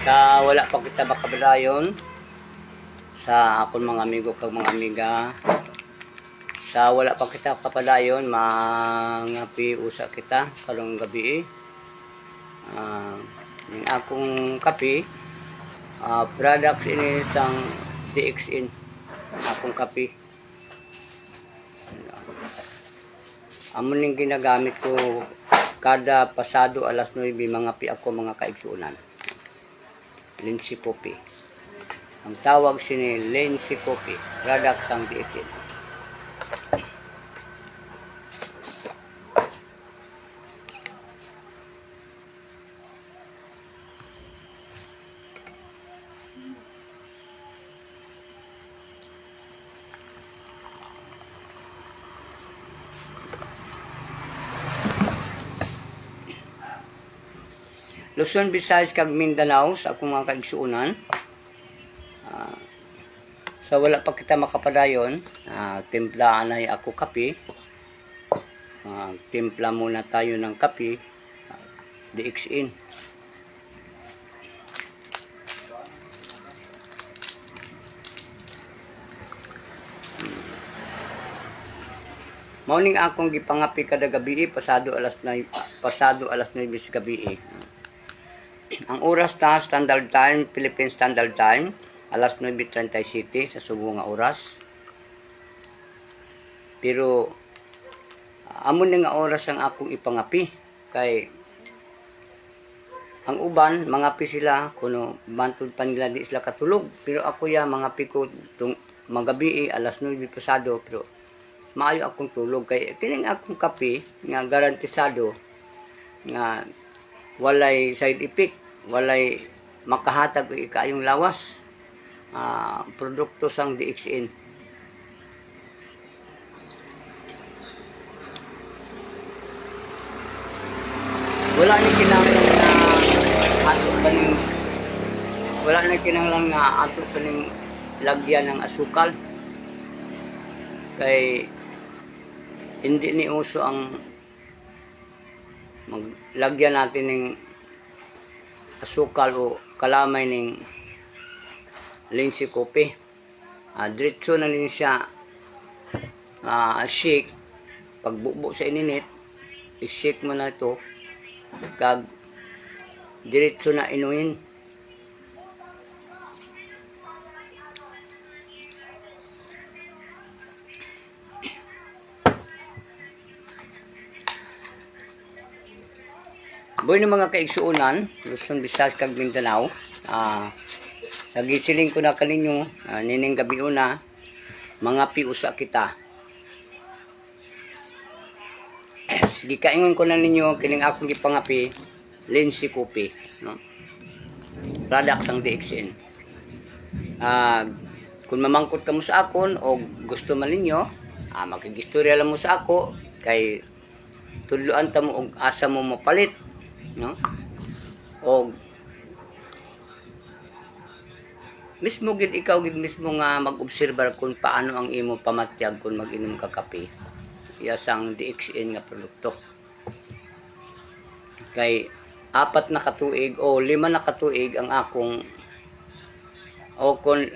Sa wala pa kita makabalayon sa akong mga amigo kag mga amiga, sa wala pa kita kapadayon mga piusa kita karong gabi. Yung akong kape, products ini sang DXN akong kape. Amo ning ginagamit ko kada pasado alas 9 mga pi ako mga kaigsuunan. Lindsay Coffee. Ang tawag sini Lindsay Coffee, product sang DXN. Luzon, Visayas kag Mindanao sa akong mga kaigsuunan. Sa wala pa kita makapadayon, timplaan ay ako kape. Timpla muna tayo ng kape, DXN. Morning akong gipangapi kada gabi, pasado alas 9 sa gabi. Ang oras na Standard Time, Philippine Standard Time, alas 9:37 sa Subo nga oras. Pero amo na nga oras ang akong ipangapi kay ang uban mangapi sila kuno bantod pa nila di sila katulog, pero ako ya mangapi ko tung magabi alas 9 pasado, pero maayo akong tulog kay kining akong kape nga garantisado nga walay side effect, walay makahatag og ikayong lawas. Produkto sang DXN. Wala ni kinahanglan na ato pa ning lagyan ng asukal kay hindi ni uso ang maglagyan natin ng asukal o kalamay ng Lindsay Coffee. Diretso na rin siya shake. Pagbubo sa ininit, i-shake mo na ito kag diretso na inuin. Boy ng mga kaigsuunan, Luzon, Visayas kag Mindanao, sa gisiling ko na kaninyo, nining gabi una, mga piusa kita. Sige kaingon ko na ninyo, kining akong gipangapi, Lindsay Coffee, no? Product sang DXN. Kung mamangkot ka mo sa akon o gusto man ninyo, makigistorya lang mo sa ako, kay tudloan ta mo og asa mo mapalit, no? O mismo gid ikaw gid mismo nga mag-obserbar kung paano ang imo pamatyag kung mag-inom ka kape. Iya sang DXN nga produkto. Kay 4 na katuig o 5 na katuig ang akong o kung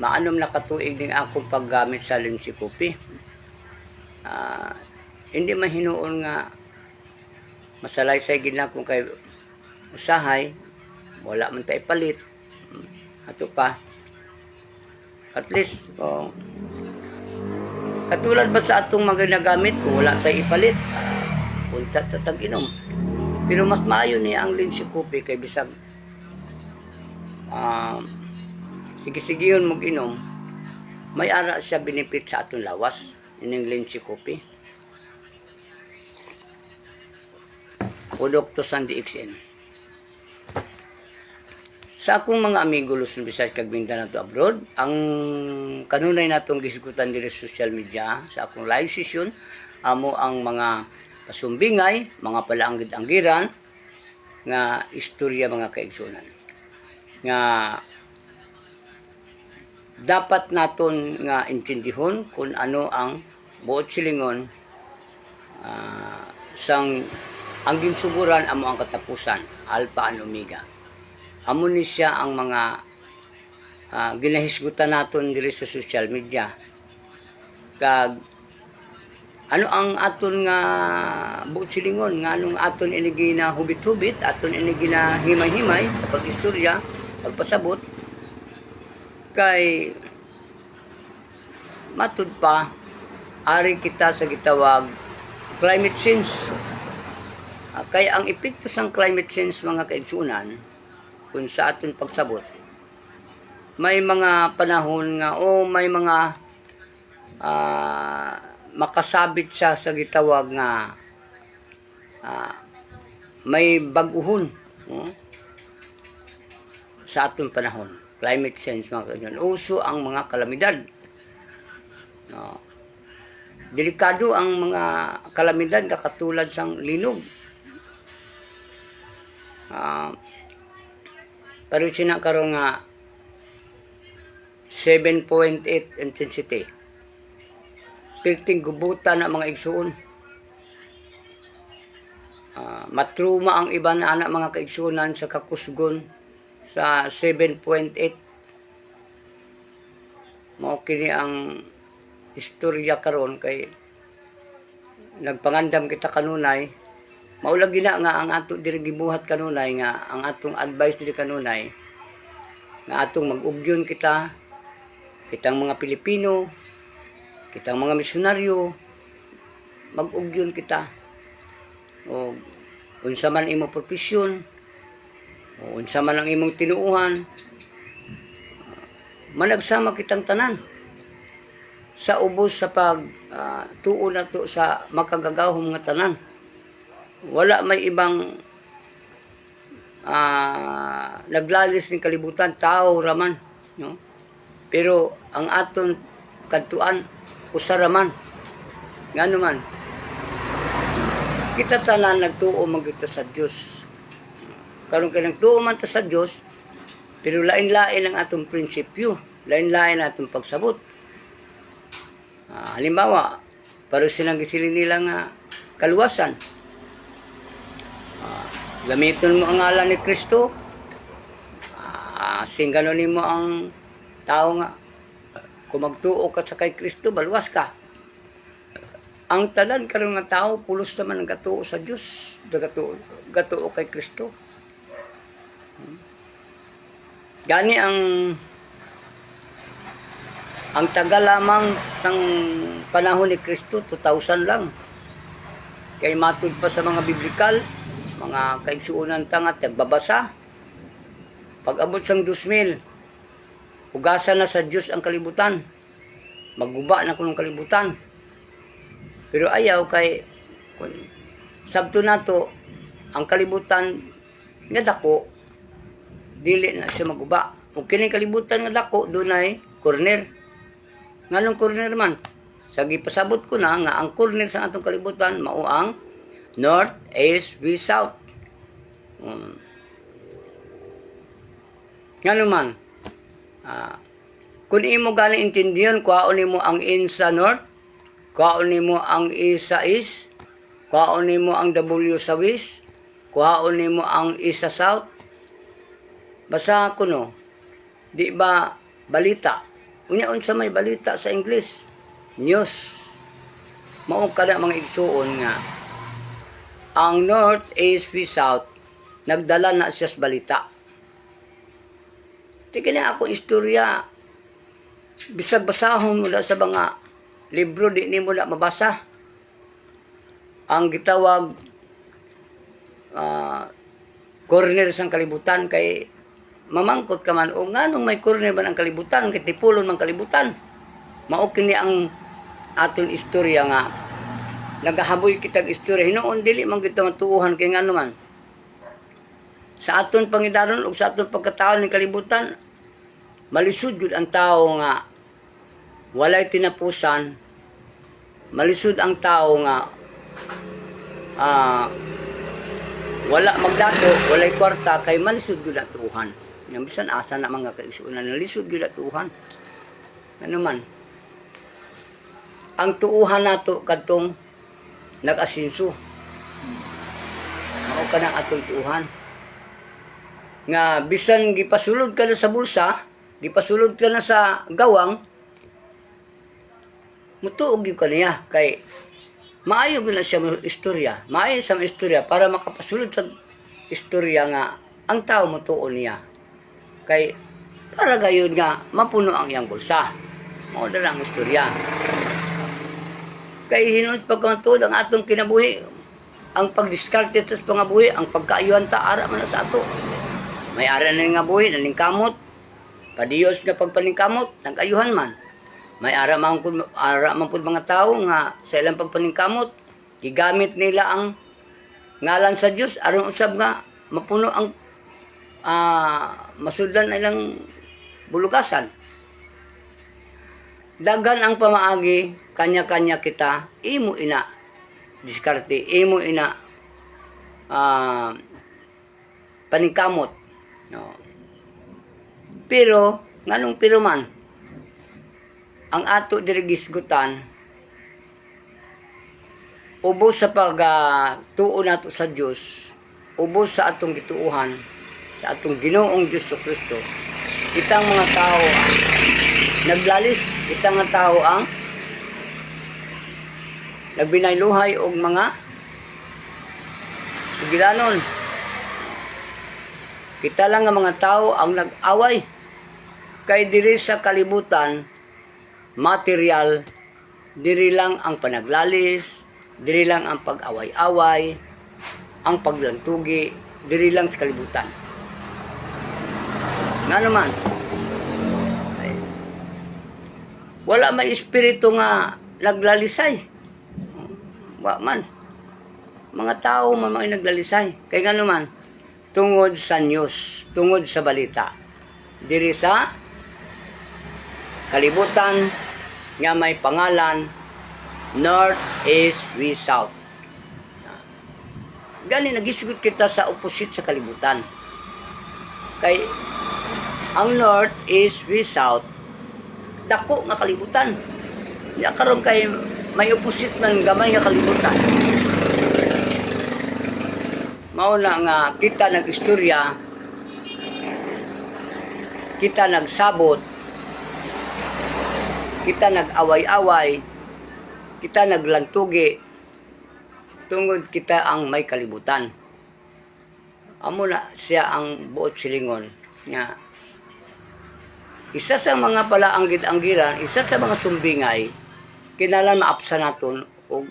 maanom na katuig din akong paggamit sa Lindsay Coffee. Hindi man hinuon nga masalaysay gid lang kung kay usahay wala man tay palit. Ato pa at least katulad ba sa atong mga ginagamit kung wala tayo ipalit, punta tatag inom. Pero mas maayo niya ang Lindsay Coffee kay bisag sige yun mag-inom, may ara siya benefit sa atong lawas. Ining Lindsay Coffee produkto sa DXN. Sa akong mga amigo Luzon, Visayas kag Mindanao to abroad, ang kanunay natong gisgutan diri sa social media sa akong live session, amo ang mga pasumbingay, mga palaanggid-anggiran nga istorya mga kaigsunan. Nga dapat naton nga intindihon kung ano ang buot silingon sang ang ginsuguran amo ang katapusan, Alpha and Omega. amo ni siya ang mga ginahisgutan naton diri sa social media. Kag ano ang aton nga buot silingon nga anong aton ini ginahubit-hubit, aton ini ginahimay-himay sa pag-istorya, pagpasabot kay matud pa ari kita sa gitawag climate change. Kay ang epekto sang climate change mga kaigsunan kung sa aton pagsabot, may mga panahon nga may mga makasabit siya sa gitawag nga may baguhon sa aton panahon. Climate change mga kaigsunan. Uso ang mga kalamidad. Delikado ang mga kalamidad katulad sang linog. Pero sinakaroon nga 7.8 intensity. Perting gubutan na mga igsuon. Matruma ang iba na anak mga kaigsunan sa kakusgon sa 7.8. Mao kini ang istorya karon kay nagpangandam kita kanunay. Maulag gina nga ang ato diri gibuhat kanunay nga ang atong advice diri kanunay nga atong mag-ugyon kitang mga Pilipino, kitang mga misyonaryo, mag-ugyon kita. O unsa man imong profesyon, o unsa man ang imong tinuuhan, managsama kitang tanan sa ubos sa tuo na to sa makagagahom nga tanan. Wala may ibang naglalis ng kalibutan, tao raman, no? Pero ang aton kadtuan usa raman. Ngano man kita tanan nagtuo man kita sa Dios. Karon kay nagtuo man ta sa Dios, pero lain-lain ang atong prinsipyo, lain-lain ang atong pagsabot. Halimbawa, para silang gisilin nila nga kaluwasan. Gamiton mo ang ngalan ni Kristo. Singganon nimo ang tao nga kung magtuo ka sa kay Kristo, baluwas ka. Ang tanan karon nga tao pulos naman ang gatuo sa Dios, gatuo kay Kristo. Gani ang tagal lamang ng panahon ni Kristo 2000 lang. Kay matud pa sa mga biblikal, mga kaigsuunan tangat nagbabasa. Pag abot sang 2000, ugasan na sa Dios ang kalibutan. Magguba na kunong kalibutan. Pero ayaw kay sabto nato ang kalibutan nga dako dili na siya maguba. Ug kining kalibutan nga dako dunay corner. Nganong corner man? Sa gipasabot ko na nga ang corner sa atong kalibutan mao ang north, east, west, south. Ngano man? Kung imo gani intindihan, kuhaon nimo ang in sa north, kuhaon nimo ang E sa east, kuhaon nimo ang W sa west, kuhaon nimo ang E sa south. Basa ko no, di ba balita? Unya-unsa may balita sa English? News. Mao kada mga igsuon nga ang north, east, west, south nagdala na siya sa balita. Tignan na ako istorya. Bisag basahon mo sa mga libro, di ni mo na mabasa. Ang gitawag corner sang kalibutan kay mamangkot ka man o nganong may corner man ang kalibutan kay tipulon man kalibutan. Mao kini ang aton istorya nga nagahaboy kitag istorya hinuon dili man kita matuuhan kay ngano man sa aton pangidaron ug sa aton pagkataon ni kalibutan malisud gud ang tao nga walay tinapusan, malisud ang tao nga wala magdato, walay kwarta kay malisud gud ang tuuhan. Nga bisan asa na mga kaigsuonan nalisud gud ang tuuhan. Ano man ang tuuhan nato kadtong nag-asinso. Mao ka ng atong tuuhan. nga bisan gipasulod ka na sa bulsa, gipasulod ka na sa gawang, mutuog yun ka niya. Kay maayo na siya istorya. Maayo sa istorya para makapasulod sa istorya nga ang tao mutuon niya. Kay para gayon nga mapuno ang iyang bulsa. Mao na lang istorya. Kay hinungod pagkatuod ang atong kinabuhi, ang pagdiskarte sa pangabuhi, ang pagkaayuhan ta ara man na sa ato. May ara na nga buhi, nalingkamot. Padiyos nga pagpaningkamot, nag-ayuhan man. May ara man pud mga tao nga sa ilang pagpaningkamot, gigamit nila ang ngalan sa Dios aron usab nga mapuno ang masudlan na ilang bulugasan. Daghan ang pamaagi, kanya-kanya kita, imo ina diskarte, imo ina paningkamot. No. Pero, nganong pero man, ang ato diri gisgutan, ubos sa pagtuo nato sa Dios, ubos sa atong gituuhan, sa atong Ginoong Diyos Kristo, kitang mga tao ang naglalis, kitang mga tao ang nagbinayluhay og mga sugilanon. Kita lang nga mga tao ang nag-away. Kay diri sa kalibutan, material, diri lang ang panaglalis, diri lang ang pag-away-away, ang paglantugi, diri lang sa kalibutan. Nga naman, wala may espiritu nga naglalisay. Wa man. Mga tao man mga naglalisay. Kay nga naman, tungod sa news, tungod sa balita. Diri sa kalibutan nga may pangalan North, East, West, South. Gani nagisgot kita sa opposite sa kalibutan. Kay ang North, East, West, South dako nga kalibutan. Ya karon kay may opposite man gamay nga kalibutan. Mao na nga kita nag-istorya, kita nagsabot, kita nag-away-away, kita naglantugi, tungod kita ang may kalibutan. Amo na siya ang buot silingon nga isa sa mga palaanggid-anggiran, isa sa mga sumbingay, kinalan maapsa naton o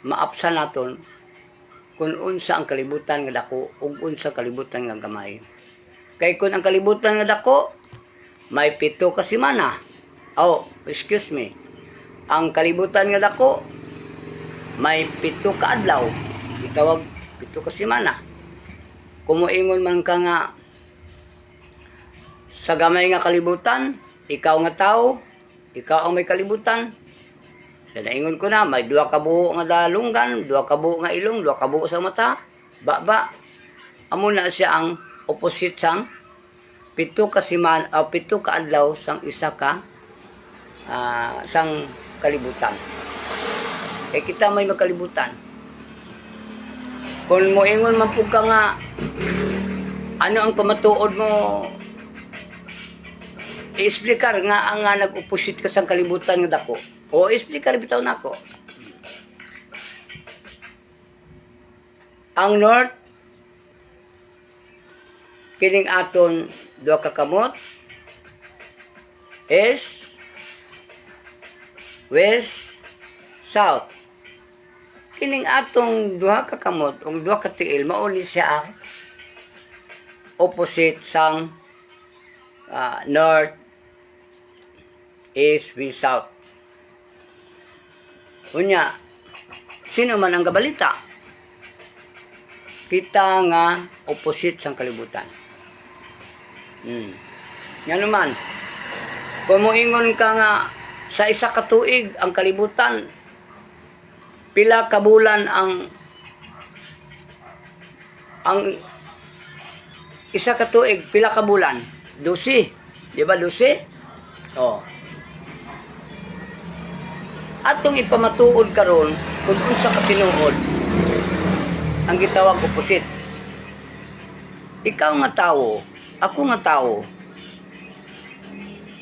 maapsa naton kung unsa ang kalibutan nga dako ug unsa kalibutan nga gamay. Kay kun ang kalibutan nga dako may 7 ka semana. Oh, excuse me. Ang kalibutan nga dako may 7 ka adlaw. Gitawag 7 ka semana. Kumuingon man ka nga sa gamay nga kalibutan, ikaw nga tao, ikaw ang may kalibutan. Naingon ko na, may 2 ka buo nga dalunggan, 2 ka buo nga ilong, 2 ka buo sa mata. Ba. Amo na siya ang opposite sang 7 ka semana, 7 ka adlaw sang isa ka sang kalibutan. Kaya kita may makalibutan. Kung mo ingon man po ka nga, ano ang pamatuod mo, i-explicar nga ang nag-opposite ka sang kalibutan nga dako. O explicar bitaw nako. Ang North kining aton 2 ka kamot, East, West, South. Kining atong 2 ka kamot ug 2 ka tiil mao ni siya ang opposite sang North, East, West, South. Unya, sino man ang gabalita? Kita nga opposite sang kalibutan. Yan naman. Kung moingon ka nga sa isa ka tuig ang kalibutan, pila ka bulan ang isa ka tuig, pila ka bulan? 12. Di ba 12? Oh. Atong ipamatuod karon kung unsa ka tinuod ang gitawag opposite. ikaw nga tao, ako nga tao,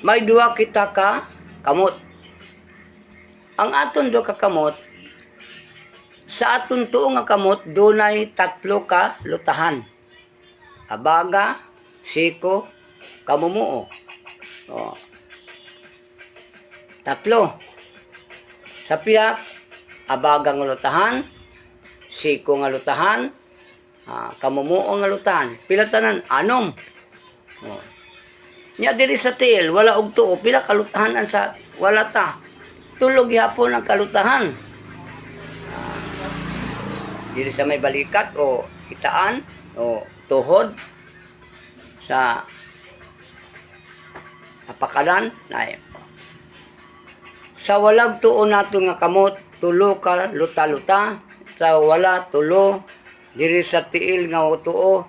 may duwa kita ka kamot. Ang aton duwa ka kamot, sa aton tuo nga kamot, dunay 3 ka lutahan. Abaga, siko, kamumuo. O, 3. Sa piyak, abaga nga lutahan, siko nga lutahan, kamumuo nga lutahan. Pila tanan? 6. O. Nya diri sa tiil, wala og tuo, pila kalutahanan sa wala ta. Tulog yapon ang kalutahan. Diri sa may balikat o itaan o tuhod sa apakalan na sa walag tuo nato nga kamot, tulo ka luta-luta. Sa wala, tulo. Diri sa tiil nga tuo,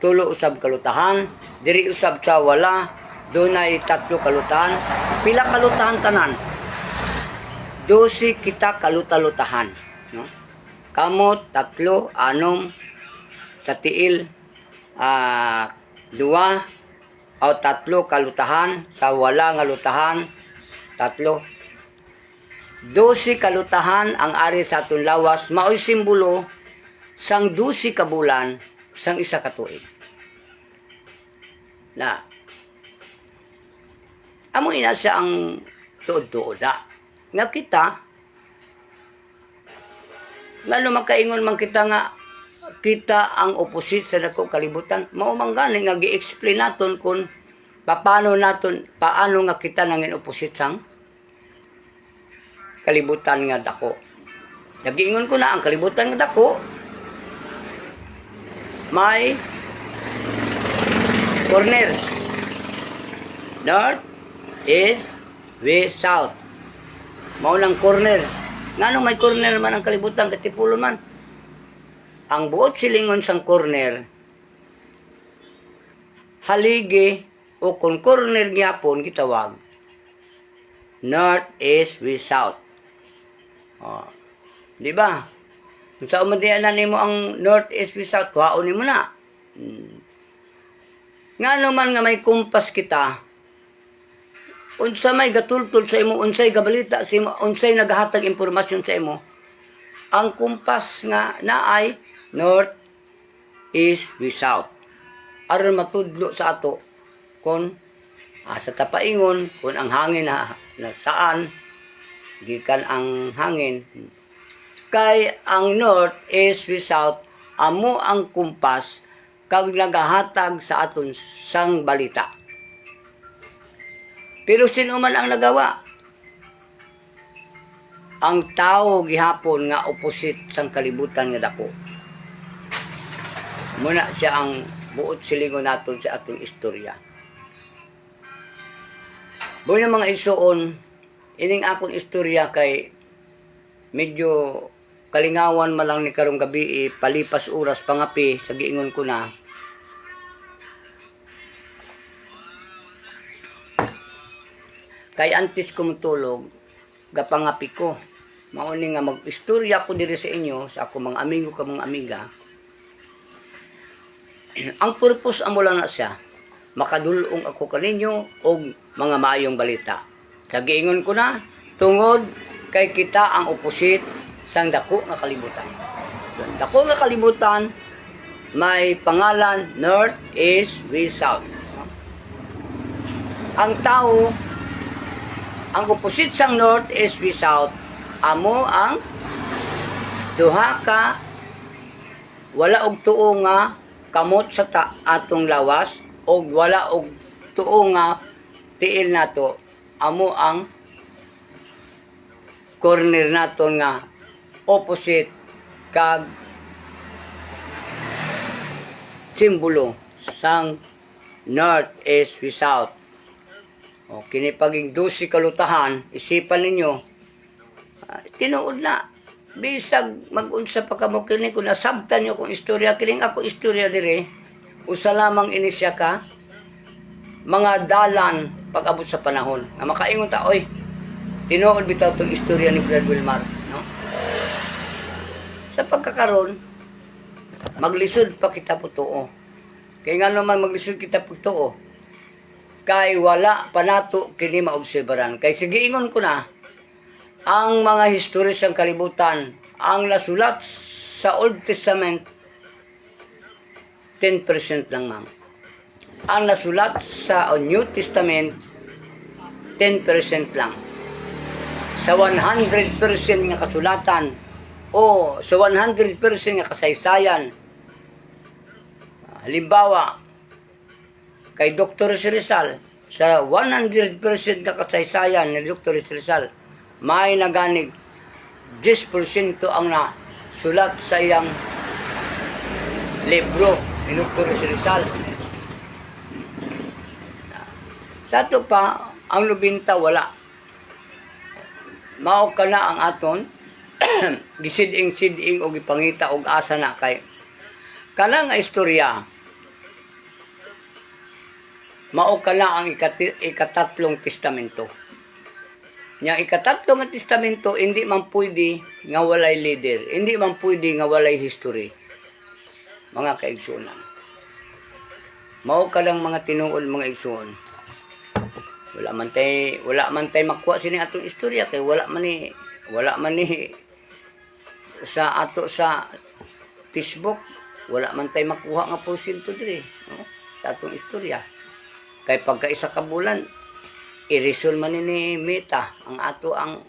tulo usab kalutahan. Diri usab sa wala, dunay 3 kalutahan. Pila kalutahan tanan? 12 kita kaluta-lutahan. No? Kamot, 3, 6. Sa tiil, 2 o 3 kalutahan. Sa wala nga lutahan, 3. 12 kalutahan ang ari sa atong lawas, maoy simbolo sang 12 ka bulan sang isa ka tuig. Na amo ina siya ang tuod-tuoda nga kita ngano makaingon man kita nga kita ang opposite sa dako kalibutan, mao man gani nga gi-explain naton kung paano nga kita nangin opposite sang kalibutan nga dako. Nagiingon ko na ang kalibutan nga dako may corner. North, east, west, south. Mao lang corner. Ngano may corner man ang kalibutan katipulon man? Ang buot silingon sang corner haligi o kung corner gyapon gitawag north, east, west, south. Oh. Di ba? Kung sa umandian na nimo ang north, east, west, south, kuhaon nimo na. Nga naman nga may kumpas kita, unsa may gatultol sa imo, unsay gabalita sa imo, unsay nagahatag impormasyon sa imo, ang kumpas nga naay north, east, west, south. Aron matudlo sa ato kung sa tapaingon, kung ang hangin na saan, gikan ang hangin. Kay ang north, east, west, south, amo ang kumpas kag nagahatag sa aton sang balita. Pero sino man ang nagawa? Ang tao gihapon nga opposite sang kalibutan nga dako. Muna siya ang buot silingon naton sa atong istorya. Boy na mga isuon, ining akong istorya kay medyo kalingawan malang ni karong gabi, palipas oras pangapi sa giingon ko na. Kay antes ko mutulog, gapangapi ko. Mauni nga mag-istorya ko diri sa inyo, sa ako mga amigo ka mga amiga. Ang purpose amo lang na siya, makadulong ako kaninyo og mga maayong balita. Sa giingon ko na, tungod kay kita ang opposite sang dako nga kalibutan. Dako nga kalibutan may pangalan North, East, West, South. Ang tao, ang opposite sang North, East, West, South, amo ang duha ka wala og tuo nga kamot sa atong lawas og wala og tuo nga tiil nato, amo ang corner naton nga opposite kag simbolo sang North, East, West, South. O kini paging 12 kalutahan, isipan ninyo, tinuod na. Bisag mag-unsa pa kamo kini kung nasabtan nyo kung istorya, kining ako istorya dire, usa lamang ini siya ka, mga dalan pag-abot sa panahon. Na makaingon ta, oy, tinuod bitaw itong istorya ni Brad Wilmar. No? Sa pagkakaroon, maglisod pa kita po tuo. Kay nga naman maglisod kita pagtuo. Kay wala pa nato kini maobserbaran. Kay sige ingon ko na, ang mga history sa kalibutan, ang nasulat sa Old Testament, 10% lang ma'am. Ang nasulat sa New Testament, 10% lang. Sa 100% nga kasulatan, o sa 100% nga kasaysayan, halimbawa, kay Dr. Rizal, sa 100% nga kasaysayan ni Dr. Rizal, may naganig 10% ang nasulat sa iyang libro ni Dr. Rizal. Sa ito pa, ang 90 wala. Mao ka na ang aton gisiding-siding o gipangita og asa na kay kana nga istorya. Mao ka na ang ikatatlong testamento. Yang ikatatlong nga testamento, hindi man pwede nga walay leader. Hindi man pwede nga walay history. Mga kaigsuonan. Mao ka lang mga tinuod mga igsuon. Wala man tay makuha sini atong istorya kay wala man ni sa ato sa Facebook, wala man tay makuha nga porsyento dire, no? Sa atong istorya. Kay pagka isa ka bulan, i-resolve man ni Meta ang ato ang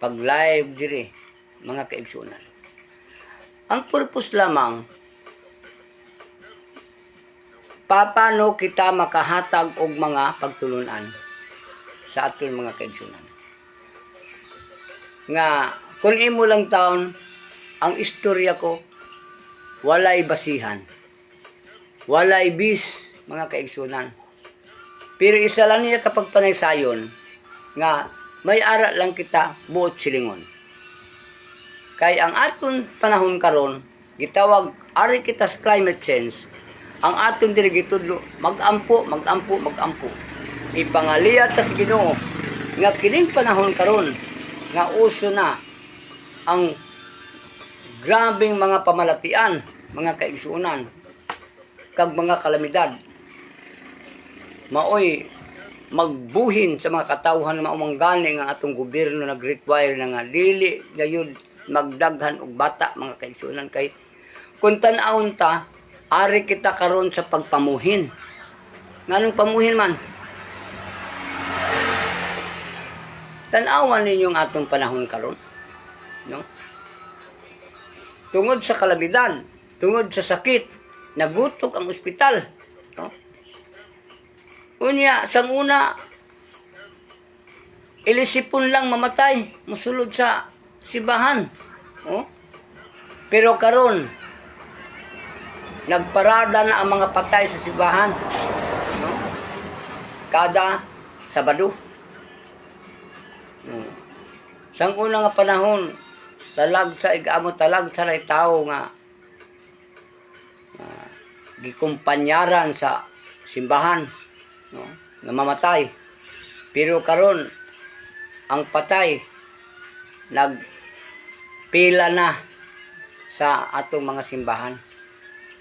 pag-live dire, mga kaigsunan. Ang purpose lamang, paano kita makahatag og mga pagtulunan sa aton mga kaigsunan. Nga, kung imo lang taon, ang istorya ko, walay basihan. Walay bis, mga kaigsunan. Pero isa lang niya kapag panaysayon, nga may ara lang kita buot silingon. Kay ang aton panahon karon gitawag ari kita sa climate change, ang aton diri gitudlo magampo. Ipangaliya ta sa Ginoo nga kining panahon karon nga uso na ang grabing mga pamalatian, mga kaigsuonan, kag mga kalamidad. Maoy magbuhin sa mga katawhan nga umanggani nga atong gobyerno nag-require na nga dili gayud magdaghan og bata, mga kaigsuonan. Kay kung tan-awon ta, ari kita karon sa pagpamuhin. Nganong pamuhin man? Tan-awan ninyong atong panahon karon, no? Tungod sa kalamidad, tungod sa sakit, nagutok ang ospital, no? Unya, sang una, ilisipon lang mamatay, musulod sa sibahan, no? Pero karon, nagparada na ang mga patay sa sibahan, no? Kada Sabado. Sang una nga panahon, talag sa lay tao nga gikumpanyaran sa simbahan, no? Nga mamatay. Pero karon ang patay nagpila na sa atong mga simbahan.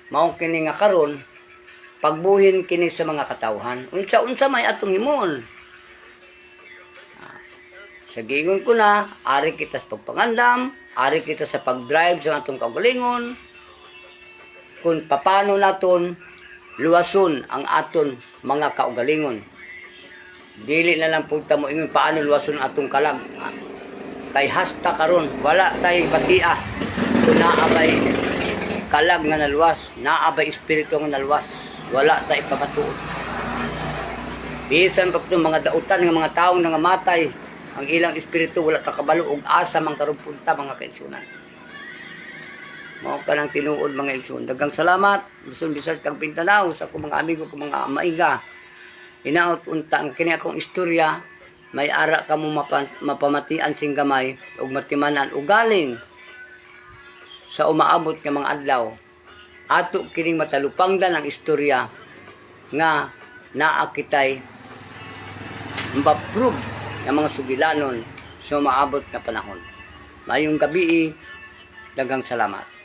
Mao kini nga karon pagbuhin kini sa mga katawhan. Unsa may atong himon. Sa giingon ko na, ari kita sa pagpangandam, ari kita sa pag-drive sa atong kaugalingon, kung paano naton luwason ang aton mga kaugalingon. Dili na lang punta mo ingon paano luwason atong kalag. Kay hasta karon wala tay batia. Kung naabay kalag nga naluwas, naabay espiritu nga naluwas, wala tay pamatuod. Bisan pa itong mga dautan ng mga taong nangamatay, ang ilang espiritu wala ta kabalo og asa mang karon punta, mga kaigsunan. Mao ka nang tinuod, mga igsoon. Daghang salamat Luzon, Visayas kag Mindanao sa akong mga amigo kong mga maiga. Hinaot unta ang kini akong istorya, may ara ka mo mapamatian sing gamay ug matimanan ug galing sa umaabot nga mga adlaw. Ato kining matalupangdan ang istorya nga naa kitay maprove ng mga sugilanon sa umaabot na panahon. Mayong gabi, daghang salamat.